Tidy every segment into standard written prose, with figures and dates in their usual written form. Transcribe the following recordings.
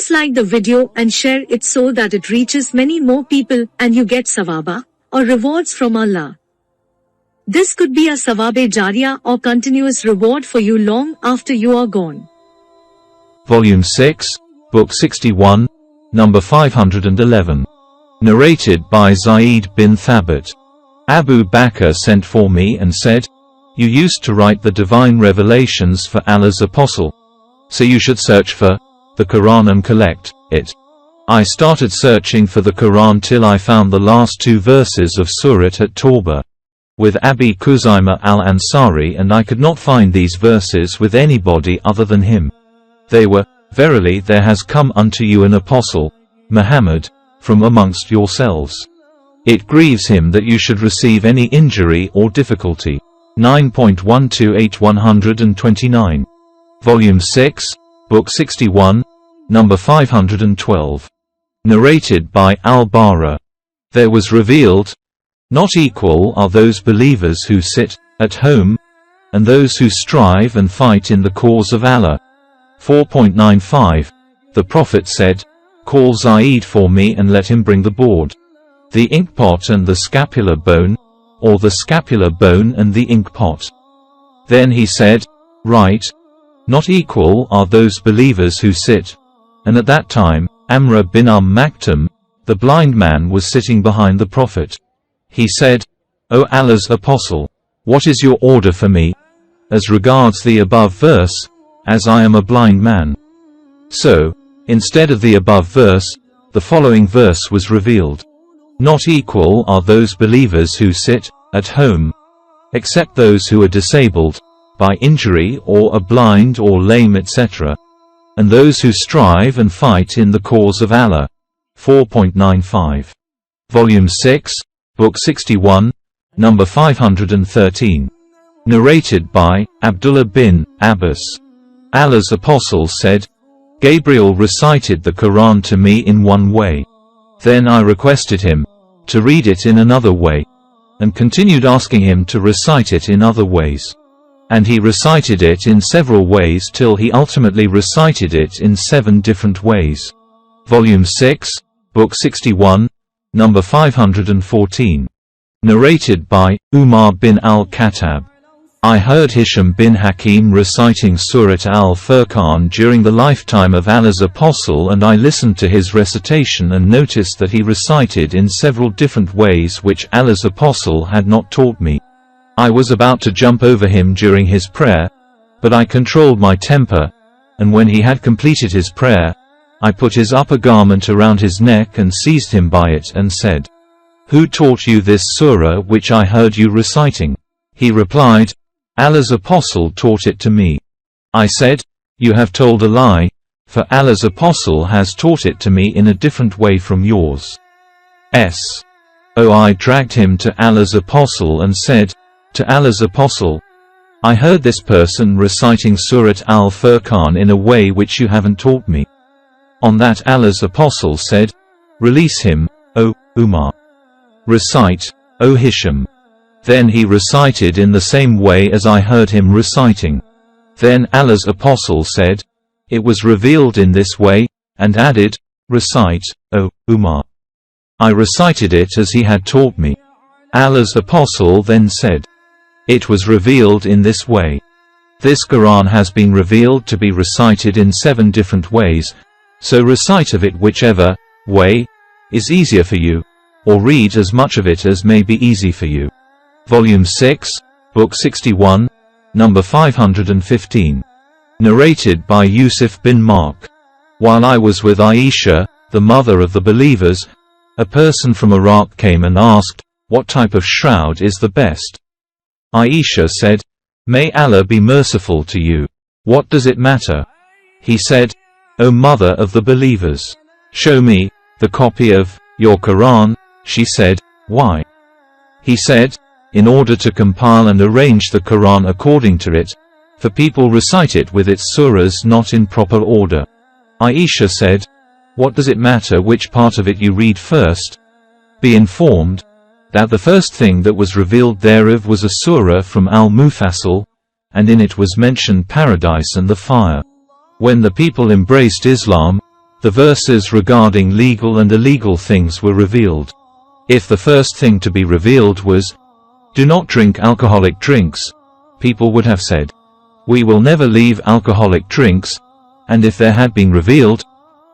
Please like the video and share it so that it reaches many more people and you get sawaba, or rewards from Allah. This could be a sawabe jariyah or continuous reward for you long after you are gone. Volume 6, Book 61, number 511. Narrated by Zayd bin Thabit. Abu Bakr sent for me and said, "You used to write the divine revelations for Allah's apostle. So you should search for the Qur'an and collect it." I started searching for the Qur'an till I found the last 2 verses of Surat at-Tawbah with Abi Khuzaimah al-Ansari, and I could not find these verses with anybody other than him. They were, "Verily there has come unto you an apostle, Muhammad, from amongst yourselves. It grieves him that you should receive any injury or difficulty." 9.128-129. Volume 6, Book 61, number 512. Narrated by Al-Bara. There was revealed, "Not equal are those believers who sit at home, and those who strive and fight in the cause of Allah." 4.95. The Prophet said, "Call Zayd for me and let him bring the board, the ink pot and the scapular bone, or the scapular bone and the ink pot." Then he said, "Right. Not equal are those believers who sit." And at that time, Amr bin Maktum, the blind man, was sitting behind the Prophet. He said, "O Allah's Apostle, what is your order for me, as regards the above verse, as I am a blind man?" So, instead of the above verse, the following verse was revealed. "Not equal are those believers who sit at home, except those who are disabled by injury or are blind or lame, etc., and those who strive and fight in the cause of Allah." 4.95. Volume 6, Book 61, number 513. Narrated by Abdullah bin Abbas. Allah's Apostle said, "Gabriel recited the Qur'an to me in one way. Then I requested him to read it in another way, and continued asking him to recite it in other ways. And he recited it in several ways till he ultimately recited it in 7 different ways." Volume 6, Book 61, number 514. Narrated by Umar bin al-Khattab. I heard Hisham bin Hakim reciting Surat al-Furqan during the lifetime of Allah's Apostle, and I listened to his recitation and noticed that he recited in several different ways which Allah's Apostle had not taught me. I was about to jump over him during his prayer, but I controlled my temper, and when he had completed his prayer, I put his upper garment around his neck and seized him by it and said, "Who taught you this surah which I heard you reciting?" He replied, "Allah's Apostle taught it to me." I said, "You have told a lie, for Allah's Apostle has taught it to me in a different way from yours." So I dragged him to Allah's Apostle and said, "To Allah's Apostle, I heard this person reciting Surat al-Furqan in a way which you haven't taught me." On that Allah's Apostle said, "Release him, O Umar. Recite, O Hisham." Then he recited in the same way as I heard him reciting. Then Allah's Apostle said, "It was revealed in this way," and added, "Recite, O Umar." I recited it as he had taught me. Allah's Apostle then said, "It was revealed in this way. This Qur'an has been revealed to be recited in 7 different ways, so recite of it whichever way is easier for you, or read as much of it as may be easy for you." Volume 6, Book 61, number 515. Narrated by Yusuf bin Mark. While I was with Aisha, the mother of the believers, a person from Iraq came and asked, "What type of shroud is the best?" Aisha said, "May Allah be merciful to you. What does it matter?" He said, "O mother of the believers, show me the copy of your Qur'an." She said, "Why?" He said, "In order to compile and arrange the Qur'an according to it, for people recite it with its surahs not in proper order." Aisha said, "What does it matter which part of it you read first? Be informed that the first thing that was revealed thereof was a surah from Al-Mufassal, and in it was mentioned paradise and the fire. When the people embraced Islam, the verses regarding legal and illegal things were revealed. If the first thing to be revealed was, "Do not drink alcoholic drinks," people would have said, "We will never leave alcoholic drinks," and if there had been revealed,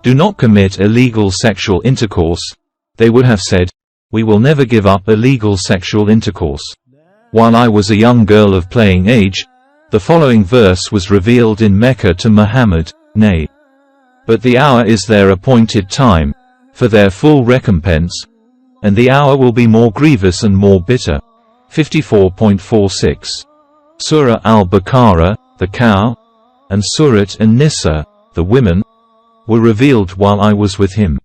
"Do not commit illegal sexual intercourse," they would have said, "We will never give up illegal sexual intercourse." While I was a young girl of playing age, the following verse was revealed in Mecca to Muhammad, nay, but the hour is their appointed time, for their full recompense, and the hour will be more grievous and more bitter. 54.46. Surah Al-Baqarah, the cow, and Surat An-Nisa, the women, were revealed while I was with him.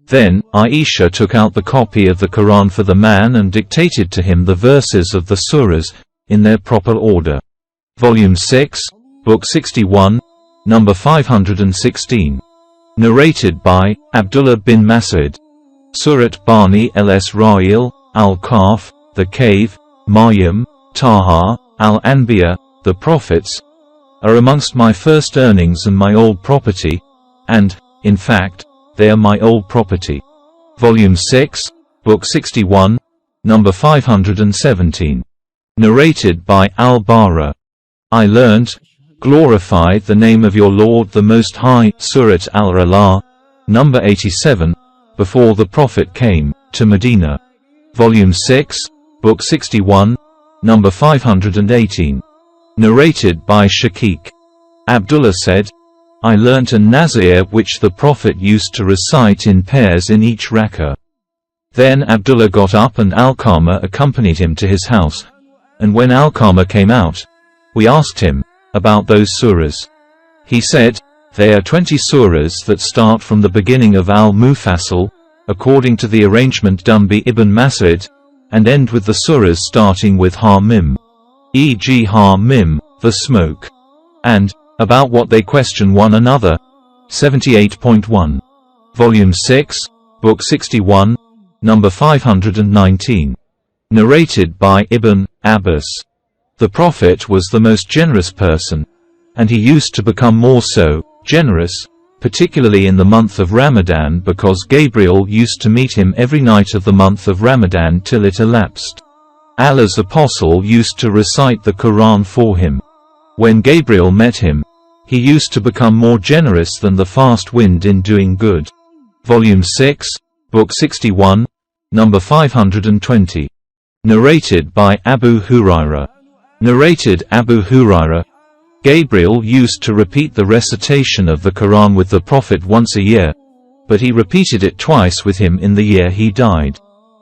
Then, Aisha took out the copy of the Qur'an for the man and dictated to him the verses of the surahs, in their proper order. Volume 6, Book 61, number 516. Narrated by Abdullah bin Mas'ud. Surat Bani al-Isra'il, Al-Kahf, the cave, Maryam, Taha, Al-Anbiya, the prophets, are amongst my first earnings and my old property, and, in fact, they are my old property. Volume 6, Book 61, number 517. Narrated by Al-Bara. I learned, "Glorify the name of your Lord the Most High," Surat Al-Ala, number 87, before the Prophet came to Medina. Volume 6, Book 61, number 518. Narrated by Shaqiq. Abdullah said, "I learnt a Nazir which the Prophet used to recite in pairs in each rak'ah." Then Abdullah got up and Alqamah accompanied him to his house, and when Alqamah came out, we asked him about those surahs. He said, "They are 20 surahs that start from the beginning of Al-Mufassal, according to the arrangement done by Ibn Mas'ud, and end with the surahs starting with Ha-Mim, e.g. Ha-Mim, the smoke, and about what they question one another." 78.1. Volume 6, Book 61, number 519. Narrated by Ibn Abbas. The Prophet was the most generous person, and he used to become more so, generous, particularly in the month of Ramadan, because Gabriel used to meet him every night of the month of Ramadan till it elapsed. Allah's apostle used to recite the Qur'an for him. When Gabriel met him, he used to become more generous than the fast wind in doing good. Volume 6, Book 61, number 520. Narrated by Abu Hurairah. Narrated Abu Hurairah. Gabriel used to repeat the recitation of the Qur'an with the Prophet once a year, but he repeated it twice with him in the year he died.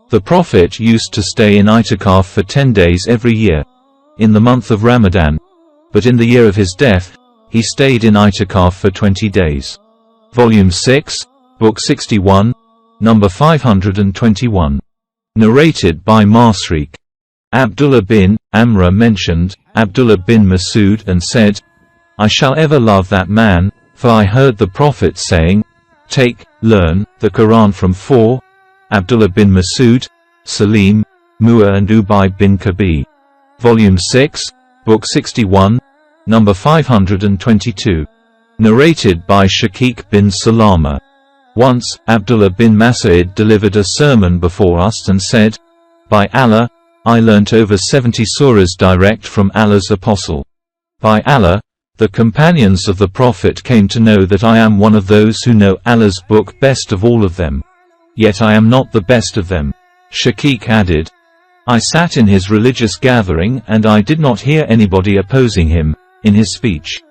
The Prophet used to stay in itikaf for 10 days every year, in the month of Ramadan, but in the year of his death, he stayed in itikaf for 20 days. Volume 6, Book 61, number 521. Narrated by Masriq. Abdullah bin Amr mentioned Abdullah bin Mas'ud and said, "I shall ever love that man, for I heard the Prophet saying, learn the Qur'an from 4, Abdullah bin Mas'ud, Salim, Mu'a and Ubay bin Kabi." Volume 6, Book 61, number 522. Narrated by Shaqiq bin Salama. Once, Abdullah bin Mas'ud delivered a sermon before us and said, "By Allah, I learnt over 70 surahs direct from Allah's apostle. By Allah, the companions of the Prophet came to know that I am one of those who know Allah's book best of all of them. Yet I am not the best of them." Shaqiq added, "I sat in his religious gathering and I did not hear anybody opposing him in his speech.